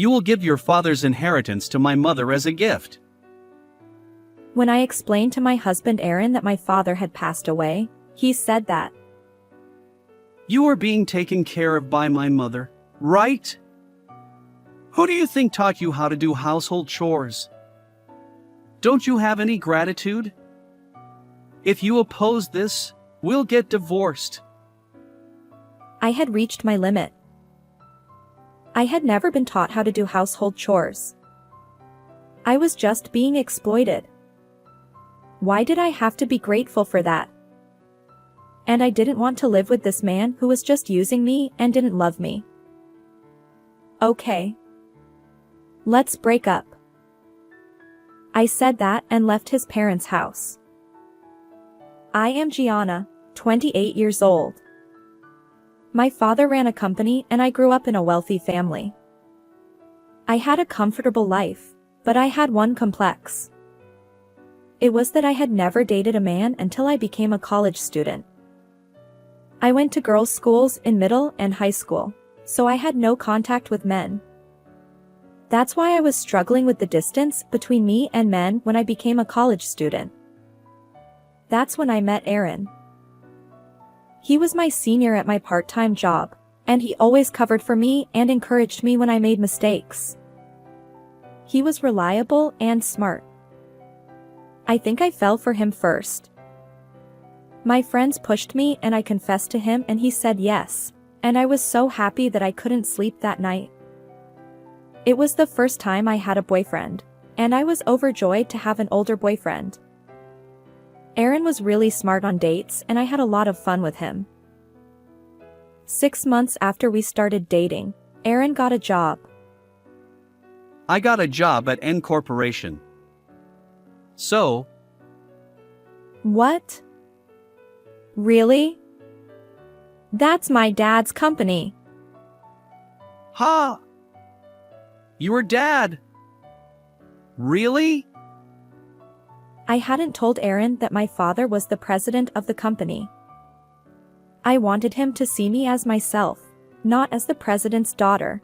You will give your father's inheritance to my mother as a gift. When I explained to my husband Aaron that my father had passed away, he said that You are being taken care of by my mother, right? Who do you think taught you how to do household chores? Don't you have any gratitude? If you oppose this, we'll get divorced. I had reached my limit. I had never been taught how to do household chores. I was just being exploited. Why did I have to be grateful for that? And I didn't want to live with this man who was just using me and didn't love me. Okay. Let's break up. I said that and left his parents' house. I am Gianna, 28 years old. My father ran a company and I grew up in a wealthy family. I had a comfortable life, but I had one complex. It was that I had never dated a man until I became a college student. I went to girls' schools in middle and high school, so I had no contact with men. That's why I was struggling with the distance between me and men when I became a college student. That's when I met Aaron. He was my senior at my part-time job, and he always covered for me and encouraged me when I made mistakes. He was reliable and smart. I think I fell for him first. My friends pushed me and I confessed to him and he said yes, and I was so happy that I couldn't sleep that night. It was the first time I had a boyfriend, and I was overjoyed to have an older boyfriend. Aaron was really smart on dates and I had a lot of fun with him. 6 months after we started dating, Aaron got a job. I got a job at N Corporation. So, What? Really? That's my dad's company. ha! Your dad? Really? I hadn't told Aaron that my father was the president of the company. I wanted him to see me as myself, not as the president's daughter.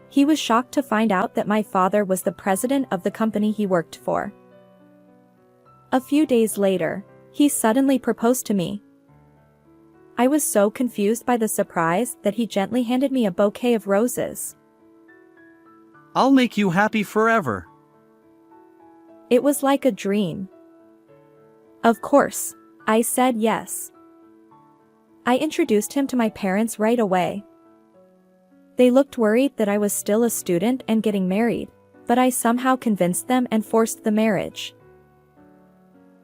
He was shocked to find out that my father was the president of the company he worked for. A few days later, he suddenly proposed to me. I was so confused by the surprise that he gently handed me a bouquet of roses. I'll make you happy forever. It was like a dream. Of course, I said yes. I introduced him to my parents right away. They looked worried that I was still a student and getting married, but I somehow convinced them and forced the marriage.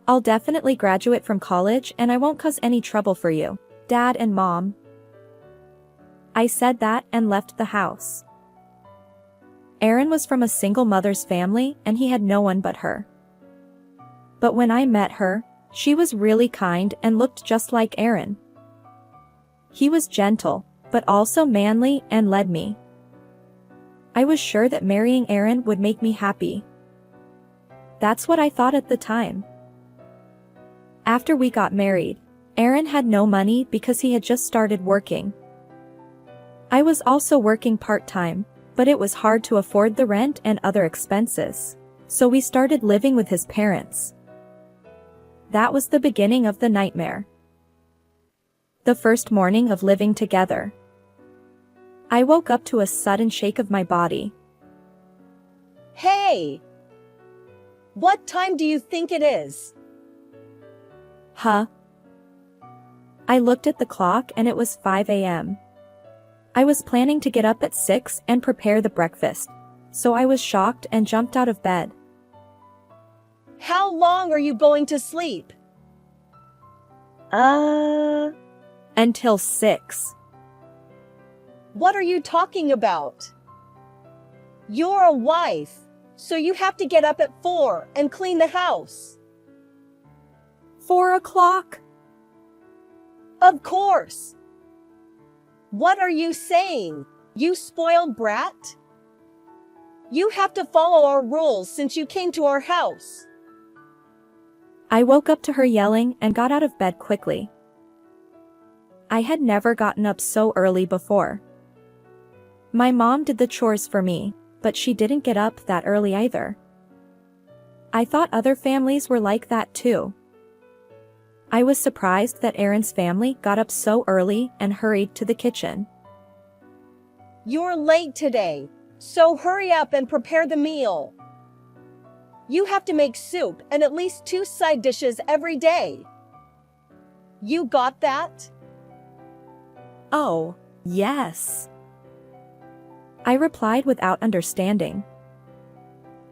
I'll definitely graduate from college and I won't cause any trouble for you, Dad and Mom. I said that and left the house. Aaron was from a single mother's family and he had no one but her. But when I met her, she was really kind and looked just like Aaron. He was gentle, but also manly and led me. I was sure that marrying Aaron would make me happy. That's what I thought at the time. After we got married, Aaron had no money because he had just started working. I was also working part-time, but it was hard to afford the rent and other expenses, so we started living with his parents. That was the beginning of the nightmare. The first morning of living together. I woke up to a sudden shake of my body. Hey! What time do you think it is? Huh? I looked at the clock and it was 5 a.m. I was planning to get up at 6 and prepare the breakfast, so I was shocked and jumped out of bed. How long are you going to sleep? Until 6. What are you talking about? You're a wife, so you have to get up at 4 and clean the house. 4 o'clock? Of course. What are you saying, you spoiled brat? You have to follow our rules since you came to our house. I woke up to her yelling and got out of bed quickly. I had never gotten up so early before. My mom did the chores for me, but she didn't get up that early either. I thought other families were like that too. I was surprised that Aaron's family got up so early and hurried to the kitchen. You're late today, so hurry up and prepare the meal. You have to make soup and at least 2 side dishes every day. You got that? Oh, yes. I replied without understanding.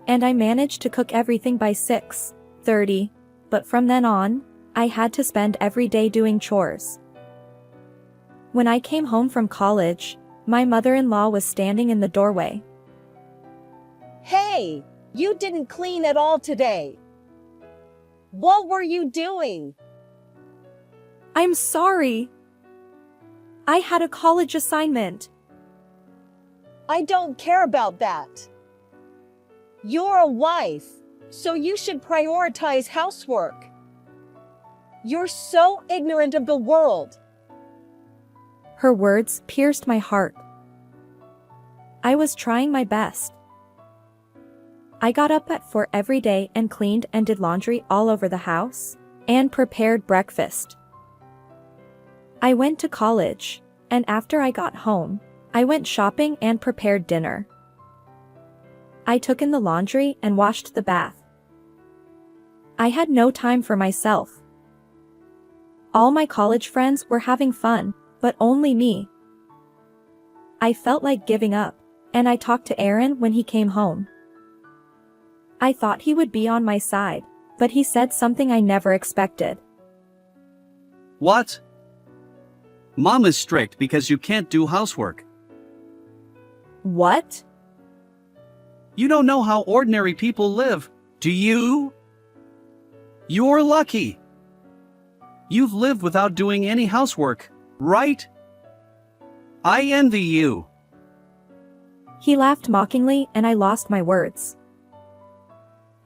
And I managed to cook everything by 6:30, but from then on, I had to spend every day doing chores. When I came home from college, my mother-in-law was standing in the doorway. Hey, you didn't clean at all today. What were you doing? I'm sorry. I had a college assignment. I don't care about that. You're a wife, so you should prioritize housework. You're so ignorant of the world. Her words pierced my heart. I was trying my best. I got up at 4 every day and cleaned and did laundry all over the house, and prepared breakfast. I went to college, and after I got home, I went shopping and prepared dinner. I took in the laundry and washed the bath. I had no time for myself. All my college friends were having fun, but only me. I felt like giving up, and I talked to Aaron when he came home. I thought he would be on my side, but he said something I never expected. What? Mom is strict because you can't do housework. What? You don't know how ordinary people live, do you? You're lucky. You've lived without doing any housework, right? I envy you. He laughed mockingly and I lost my words.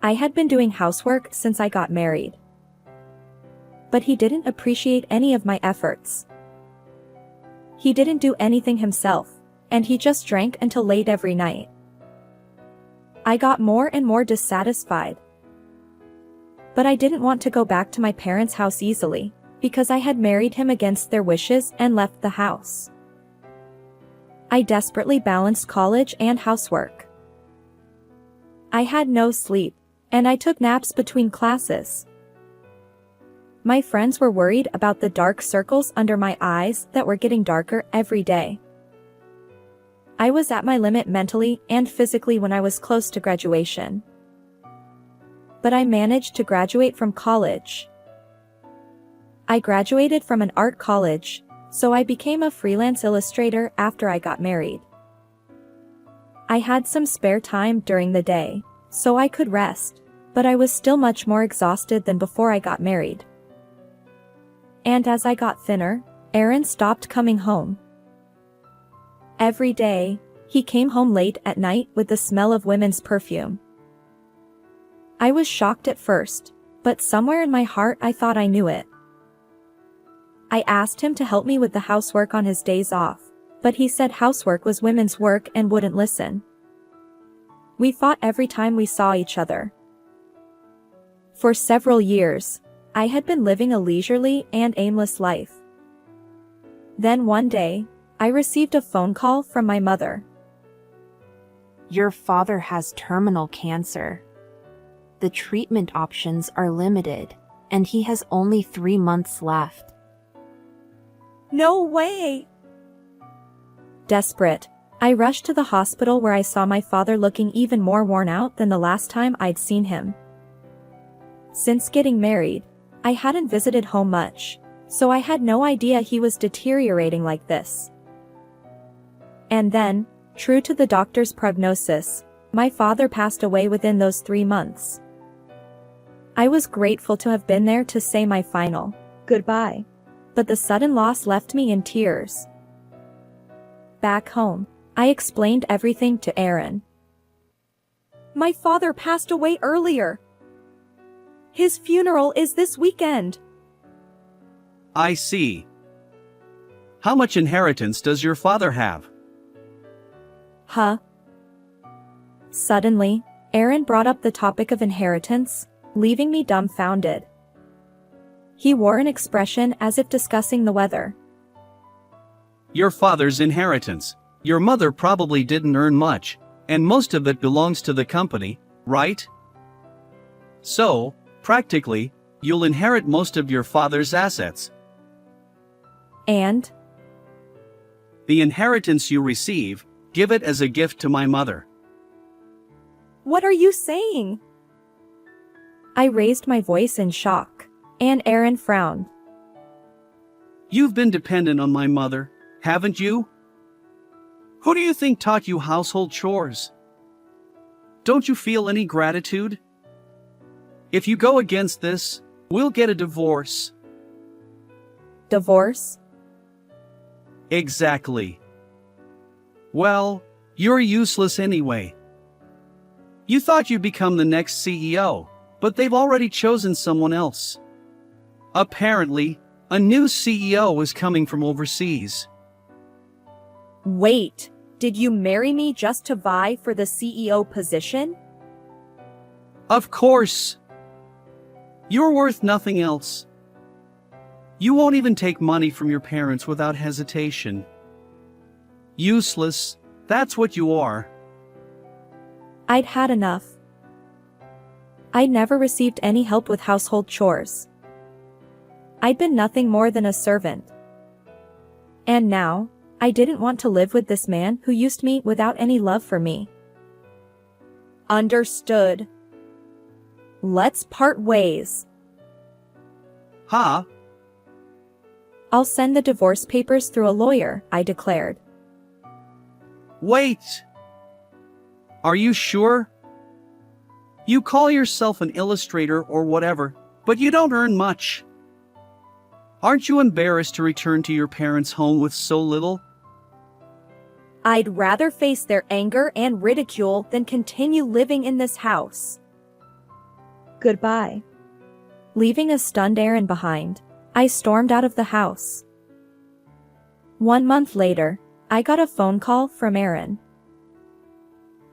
I had been doing housework since I got married. But he didn't appreciate any of my efforts. He didn't do anything himself, and he just drank until late every night. I got more and more dissatisfied. But I didn't want to go back to my parents' house easily, because I had married him against their wishes and left the house. I desperately balanced college and housework. I had no sleep, and I took naps between classes. My friends were worried about the dark circles under my eyes that were getting darker every day. I was at my limit mentally and physically when I was close to graduation. But I managed to graduate from college. I graduated from an art college, so I became a freelance illustrator after I got married. I had some spare time during the day, so I could rest, but I was still much more exhausted than before I got married. And as I got thinner, Aaron stopped coming home. Every day, he came home late at night with the smell of women's perfume. I was shocked at first, but somewhere in my heart I thought I knew it. I asked him to help me with the housework on his days off, but he said housework was women's work and wouldn't listen. We fought every time we saw each other. For several years, I had been living a leisurely and aimless life. Then one day, I received a phone call from my mother. Your father has terminal cancer. The treatment options are limited, and he has only 3 months left. No way! Desperate, I rushed to the hospital where I saw my father looking even more worn out than the last time I'd seen him. Since getting married, I hadn't visited home much, so I had no idea he was deteriorating like this. And then, true to the doctor's prognosis, my father passed away within those 3 months. I was grateful to have been there to say my final goodbye, but the sudden loss left me in tears. Back home, I explained everything to Aaron. My father passed away earlier. His funeral is this weekend. I see. How much inheritance does your father have? Huh? Suddenly, Aaron brought up the topic of inheritance, leaving me dumbfounded. He wore an expression as if discussing the weather. Your father's inheritance. Your mother probably didn't earn much, and most of it belongs to the company, right? So, practically, you'll inherit most of your father's assets. And? The inheritance you receive, give it as a gift to my mother. What are you saying? I raised my voice in shock, and Aaron frowned. You've been dependent on my mother, haven't you? Who do you think taught you household chores? Don't you feel any gratitude? If you go against this, we'll get a divorce. Divorce? Exactly. Well, you're useless anyway. You thought you'd become the next CEO, but they've already chosen someone else. Apparently, a new CEO is coming from overseas. Wait, did you marry me just to vie for the CEO position? Of course. You're worth nothing else. You won't even take money from your parents without hesitation. Useless, that's what you are. I'd had enough. I'd never received any help with household chores. I'd been nothing more than a servant. And now, I didn't want to live with this man who used me without any love for me. Understood. Let's part ways. Huh? I'll send the divorce papers through a lawyer, I declared. Wait! Are you sure? You call yourself an illustrator or whatever, but you don't earn much. Aren't you embarrassed to return to your parents' home with so little? I'd rather face their anger and ridicule than continue living in this house. Goodbye. Leaving a stunned Aaron behind, I stormed out of the house. 1 month later, I got a phone call from Aaron.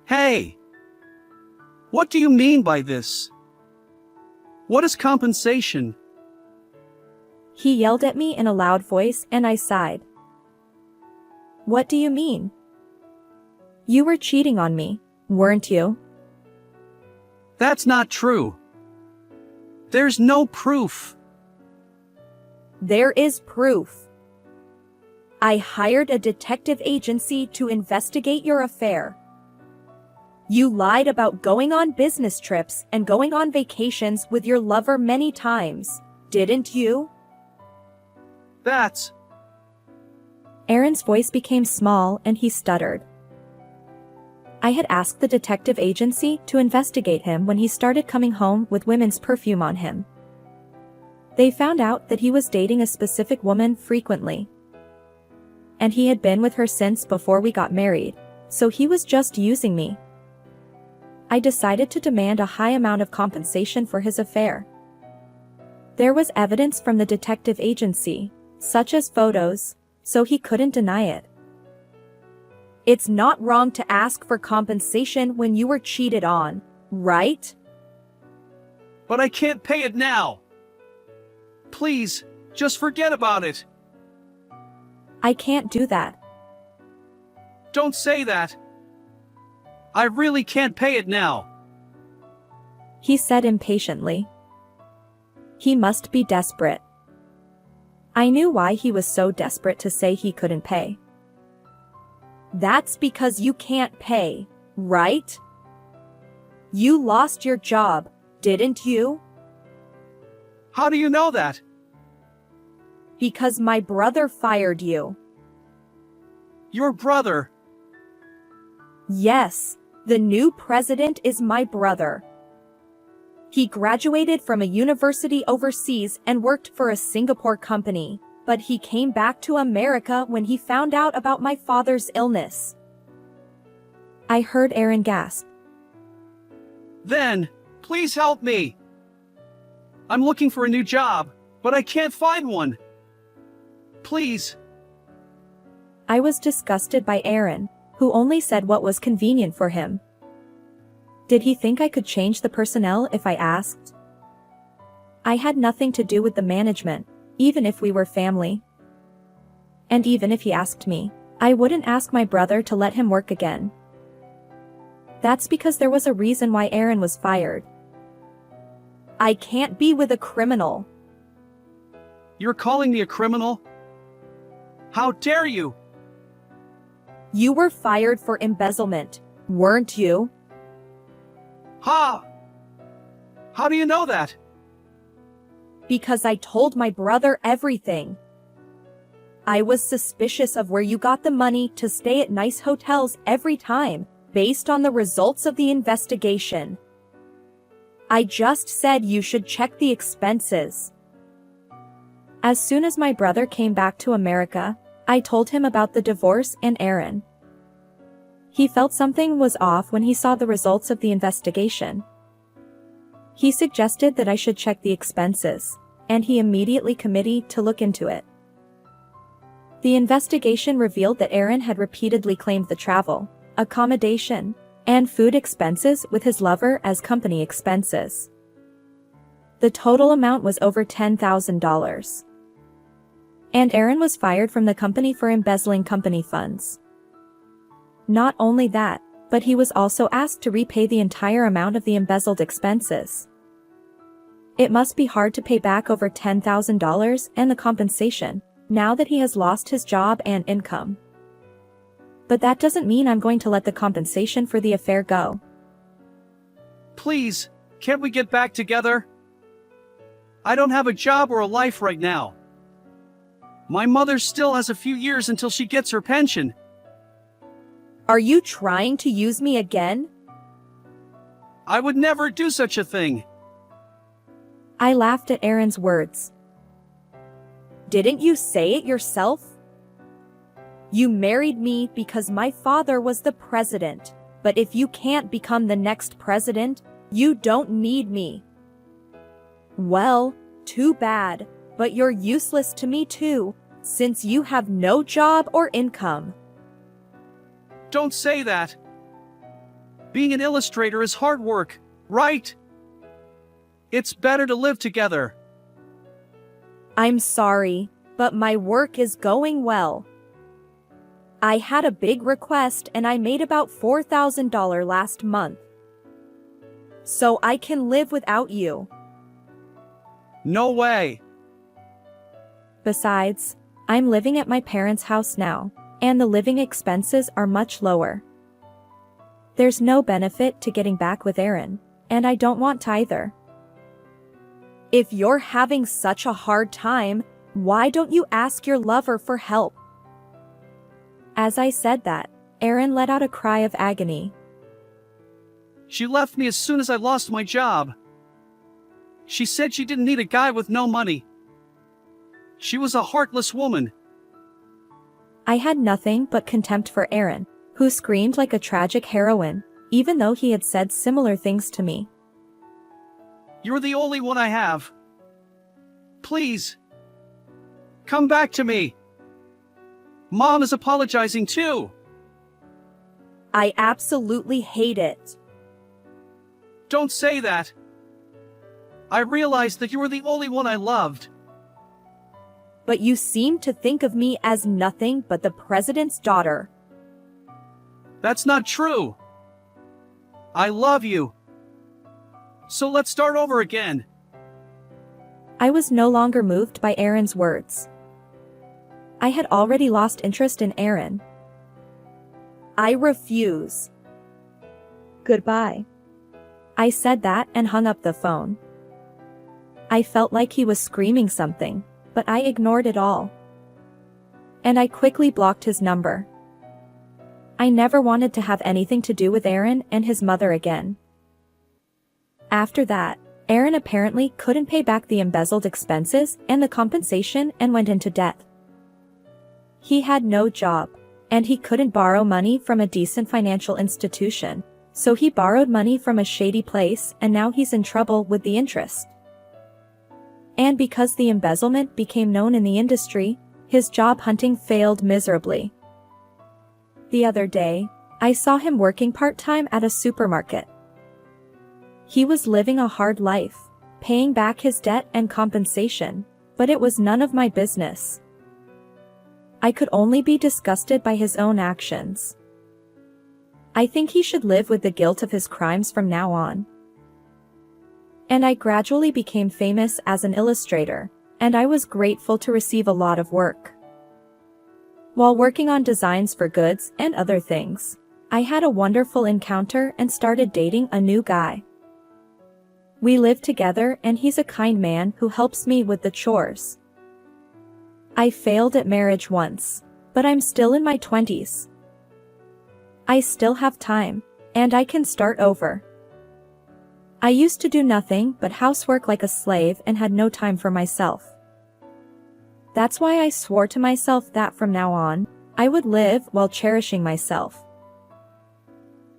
Hey! What do you mean by this? What is compensation? He yelled at me in a loud voice and I sighed. What do you mean? You were cheating on me, weren't you? That's not true. There's no proof. There is proof. I hired a detective agency to investigate your affair. You lied about going on business trips and going on vacations with your lover many times, didn't you? That's... Aaron's voice became small and he stuttered. I had asked the detective agency to investigate him when he started coming home with women's perfume on him. They found out that he was dating a specific woman frequently. And he had been with her since before we got married, so he was just using me. I decided to demand a high amount of compensation for his affair. There was evidence from the detective agency, such as photos, so he couldn't deny it. It's not wrong to ask for compensation when you were cheated on, right? But I can't pay it now. Please, just forget about it. I can't do that. Don't say that. I really can't pay it now. He said impatiently. He must be desperate. I knew why he was so desperate to say he couldn't pay. That's because you can't pay, right? You lost your job, didn't you? How do you know that? Because my brother fired you. Your brother. Yes, the new president is my brother. He graduated from a university overseas and worked for a Singapore company, but he came back to America when he found out about my father's illness. I heard Aaron gasp. Then, please help me. I'm looking for a new job, but I can't find one. Please. I was disgusted by Aaron, who only said what was convenient for him. Did he think I could change the personnel if I asked? I had nothing to do with the management, even if we were family. And even if he asked me, I wouldn't ask my brother to let him work again. That's because there was a reason why Aaron was fired. I can't be with a criminal. You're calling me a criminal? How dare you? You were fired for embezzlement, weren't you? Ha! How do you know that? Because I told my brother everything. I was suspicious of where you got the money to stay at nice hotels every time, based on the results of the investigation. I just said you should check the expenses. As soon as my brother came back to America, I told him about the divorce and Aaron. He felt something was off when he saw the results of the investigation. He suggested that I should check the expenses, and he immediately committed to look into it. The investigation revealed that Aaron had repeatedly claimed the travel, accommodation, and food expenses with his lover as company expenses. The total amount was over $10,000. And Aaron was fired from the company for embezzling company funds. Not only that, but he was also asked to repay the entire amount of the embezzled expenses. It must be hard to pay back over $10,000 and the compensation, now that he has lost his job and income. But that doesn't mean I'm going to let the compensation for the affair go. Please, can't we get back together? I don't have a job or a life right now. My mother still has a few years until she gets her pension. Are you trying to use me again? I would never do such a thing. I laughed at Aaron's words. Didn't you say it yourself? You married me because my father was the president, but if you can't become the next president, you don't need me. Well, too bad, but you're useless to me too, since you have no job or income. Don't say that. Being an illustrator is hard work, right? It's better to live together. I'm sorry, but my work is going well. I had a big request and I made about $4,000 last month. So I can live without you. No way. Besides, I'm living at my parents' house now, and the living expenses are much lower. There's no benefit to getting back with Aaron, and I don't want to either. If you're having such a hard time, why don't you ask your lover for help? As I said that, Aaron let out a cry of agony. She left me as soon as I lost my job. She said she didn't need a guy with no money. She was a heartless woman. I had nothing but contempt for Aaron, who screamed like a tragic heroine, even though he had said similar things to me. You're the only one I have. Please. Come back to me. Mom is apologizing too. I absolutely hate it. Don't say that. I realized that you were the only one I loved. But you seem to think of me as nothing but the president's daughter. That's not true. I love you. So let's start over again. I was no longer moved by Aaron's words. I had already lost interest in Aaron. I refuse. Goodbye. I said that and hung up the phone. I felt like he was screaming something, but I ignored it all. And I quickly blocked his number. I never wanted to have anything to do with Aaron and his mother again. After that, Aaron apparently couldn't pay back the embezzled expenses and the compensation and went into debt. He had no job, and he couldn't borrow money from a decent financial institution, so he borrowed money from a shady place and now he's in trouble with the interest. And because the embezzlement became known in the industry, his job hunting failed miserably. The other day, I saw him working part-time at a supermarket. He was living a hard life, paying back his debt and compensation, but it was none of my business. I could only be disgusted by his own actions. I think he should live with the guilt of his crimes from now on. And I gradually became famous as an illustrator, and I was grateful to receive a lot of work. While working on designs for goods and other things, I had a wonderful encounter and started dating a new guy. We live together and he's a kind man who helps me with the chores. I failed at marriage once, but I'm still in my 20s. I still have time, and I can start over. I used to do nothing but housework like a slave and had no time for myself. That's why I swore to myself that from now on, I would live while cherishing myself.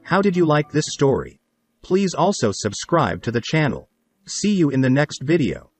How did you like this story? Please also subscribe to the channel. See you in the next video.